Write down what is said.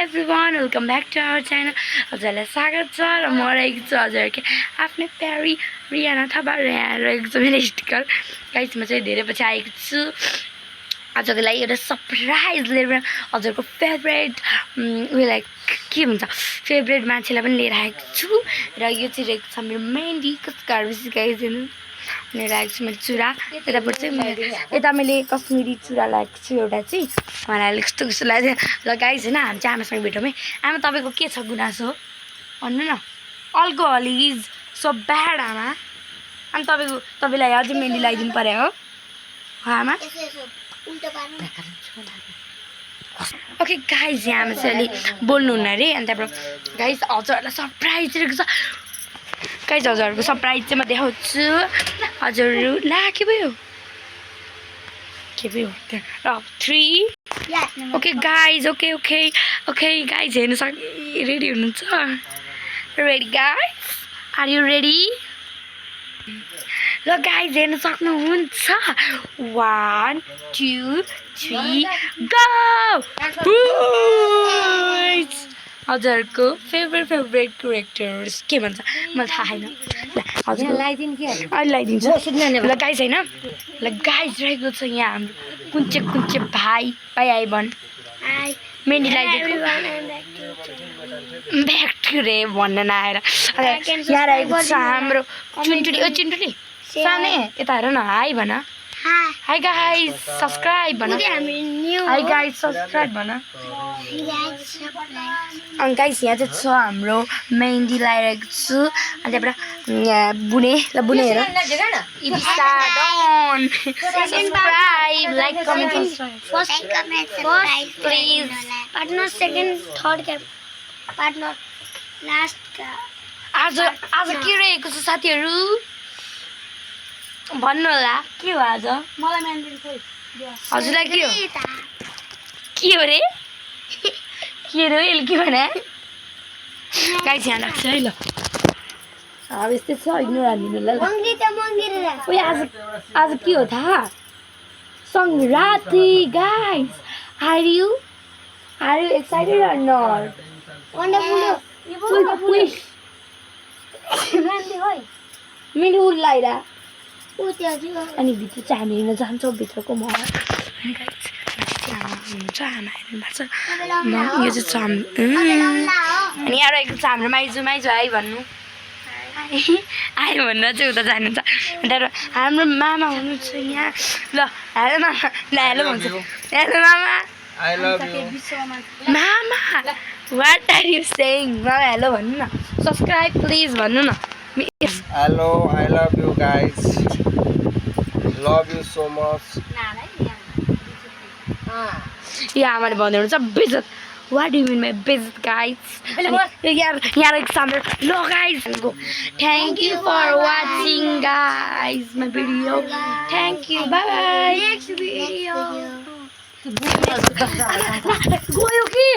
everyone, welcome back to our channel. हजुरलाई स्वागत छ र म रहेको छु हजुरकै आफ्नै प्यारी रियाना थापा र यहाँ रहेको छु मेरो स्टिकर गाइस। म चाहिँ धेरै पछि आएको छु आजको लागि एउटा सरप्राइज लिएर हजुरको फेभरेट उयोलाई के भन्छ फेभरेट मान्छेलाई पनि लिएर आएको छु र यो चाहिँ रहेको छ मेरो मेहन्दी कसकार सिकाइदिनु लिएर आएको छु मेरो चुरा यतापट्टि चाहिँ यता मैले कश्मिरी चुरा लगाएको छु एउटा चाहिँ मलाई कस्तो कस्तो लाग्यो ल गाइस होइन हामी चाहिँ आमासँग भेटौँ है। आमा तपाईँको के छ गुनासो भन्नु न। अल्कोहल इज सो ब्याड आमा। अनि तपाईँलाई अझै मेहन्दी लगाइदिनु पर्यो हो आमा। ओके गाइस यहाँ आमा चाहिँ अलि बोल्नु हुन्न अरे अनि त्यहाँबाट गाइस हजुरहरूलाई सरप्राइज दिएको छ गाइस। हजुरहरूको सरप्राइज चाहिँ म देखाउँछु हजुरहरू ला के भयो र 3 okay guys okay okay okay guys हेर्नु रेडी हुनुहुन्छ ready guys are you ready ल गाइस हेर्नु सक्नुहुन्छ 1 2 3 गो। हजुरहरूको फेभरेट क्यारेक्टर्स के भन्छ मलाई थाहा छैन। ल हजुर अहिले लगाइदिन्छु ल गाइस होइन ल गाइस रहेको छ यहाँ हाम्रो कुन चाहिँ भाइ आइ भन् मेहन्दी लगाइदिएको ब्याक टु रे भन्न नआएर यहाँ रहेको छ हाम्रो चिन्टुली सानै यता हेर न हाई भन। हाई गाइस सब्सक्राइब भन। हाई गाइस सब्सक्राइब भन। अनि गाइस यहाँ चाहिँ छ हाम्रो मेहन्दी लगाइरहेको छु अनि त्यहाँबाट यहाँ बुने ल बुने हेर इबिसा डन subscribe like comment first please partner second third का पार्टनर लास्ट का आज के रहेको छ साथीहरू भन्नु होला के हो आज मलाई मेहन्दी खोइ हजुरलाई के हो रे यसले के भने गाइस यहाँ लाग्छ है ल अब यस्तै छ इग्नोर हान्दिनु ल ओइ आज के हो थाहा Sankranti guys are you excited or not मेरो उल लाइरा अनि भित्र चाहिँ हामी हिँड्न जान्छौँ भित्रको महल हुन्छ आमा हेर्नु भएको छ यो चाहिँ छ अनि यहाँ रहेको छ हाम्रो माइजू आइ भन्नु आयो भनेर चाहिँ उता जानुहुन्छ त्यहाँबाट हाम्रो मामा हुनुहुन्छ यहाँ ल हेलो मामा ल हेलो भन्छ हेलो मामा मामा वाट आर यु सेइङ मामा हेलो भन्नु न सब्सक्राइब प्लिज भन्नु न। Hello I love you guys love you so much. यहाँ आमाले भन्दै हुनुहुन्छ बेइज्जत वाट डु मिन बाइ बेइज्जत गाइस यहाँ रहेको छ हाम्रो ल guys thank you for watching guys my video thank you bye bye next video गयो कि